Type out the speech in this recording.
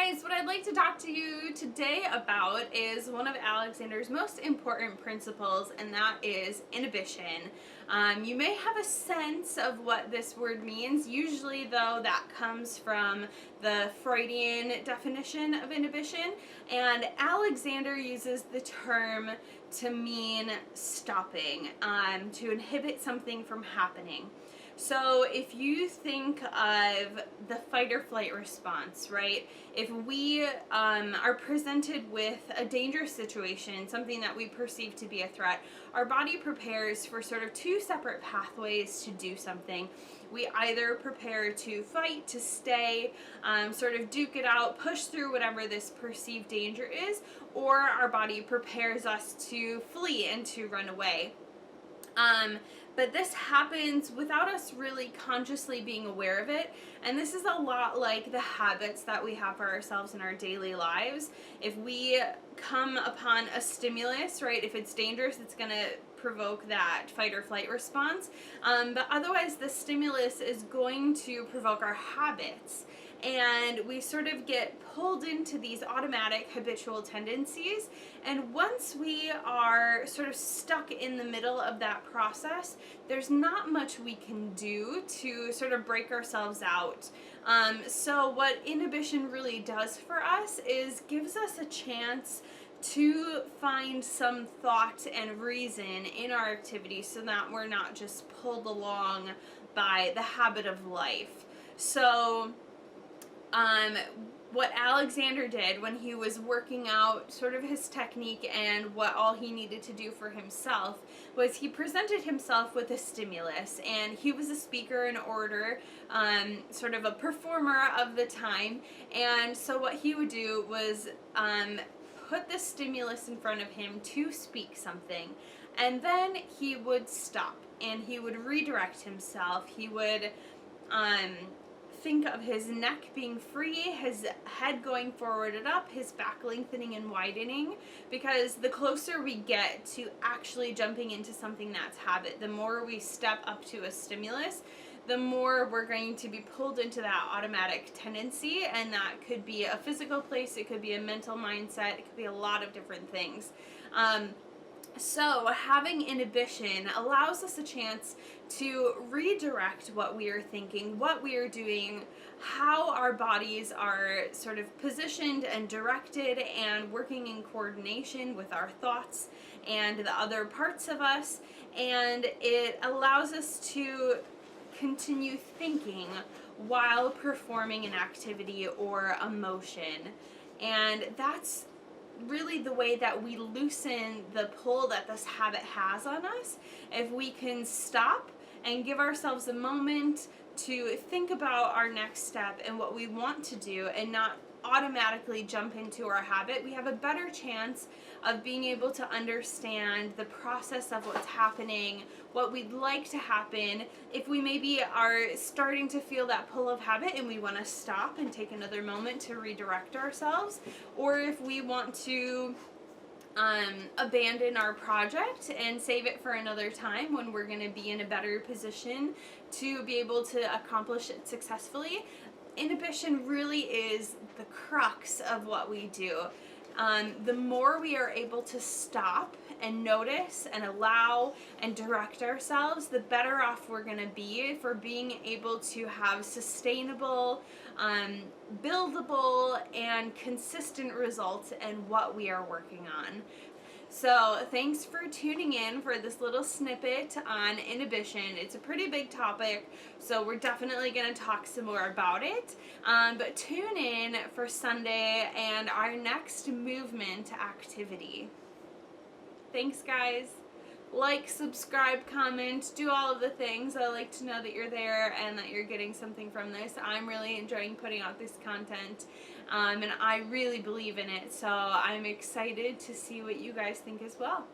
guys, what I'd like to talk to you today about is one of Alexander's most important principles, and that is inhibition. You may have a sense of what this word means. Usually, though, that comes from the Freudian definition of inhibition, and Alexander uses the term to mean stopping, to inhibit something from happening. So if you think of the fight or flight response, right? If we are presented with a dangerous situation, something that we perceive to be a threat, our body prepares for sort of two separate pathways to do something. We either prepare to fight, to stay, sort of duke it out, push through whatever this perceived danger is, or our body prepares us to flee and to run away. But this happens without us really consciously being aware of it, and this is a lot like the habits that we have for ourselves in our daily lives. If we come upon a stimulus, right, if it's dangerous, it's going to provoke that fight or flight response, but otherwise the stimulus is going to provoke our habits, and we sort of get pulled into these automatic habitual tendencies. And once we are sort of stuck in the middle of that process, there's not much we can do to sort of break ourselves out. So what inhibition really does for us is gives us a chance to find some thought and reason in our activity so that we're not just pulled along by the habit of life. So what Alexander did when he was working out sort of his technique and what all he needed to do for himself was he presented himself with a stimulus, and he was a speaker, an orator, sort of a performer of the time. And so what he would do was put the stimulus in front of him to speak something, and then he would stop and he would redirect himself. He would think of his neck being free, his head going forward and up, his back lengthening and widening, because the closer we get to actually jumping into something that's habit, the more we step up to a stimulus, the more we're going to be pulled into that automatic tendency. And that could be a physical place, it could be a mental mindset, it could be a lot of different things. So having inhibition allows us a chance to redirect what we are thinking, what we are doing, how our bodies are sort of positioned and directed and working in coordination with our thoughts and the other parts of us. And it allows us to continue thinking while performing an activity or a motion. And that's really the way that we loosen the pull that this habit has on us. If we can stop and give ourselves a moment to think about our next step and what we want to do and not automatically jump into our habit, we have a better chance of being able to understand the process of what's happening, what we'd like to happen. If we maybe are starting to feel that pull of habit and we want to stop and take another moment to redirect ourselves, or if we want to abandon our project and save it for another time when we're going to be in a better position to be able to accomplish it successfully. Inhibition really is the crux of what we do. The more we are able to stop and notice and allow and direct ourselves, the better off we're going to be for being able to have sustainable, buildable, and consistent results in what we are working on. So thanks for tuning in for this little snippet on inhibition. It's a pretty big topic, so we're definitely going to talk some more about it. But tune in for Sunday and our next movement activity. Thanks, guys. Like, subscribe, comment, do all of the things. I like to know that you're there and that you're getting something from this. I'm really enjoying putting out this content, and I really believe in it, so I'm excited to see what you guys think as well.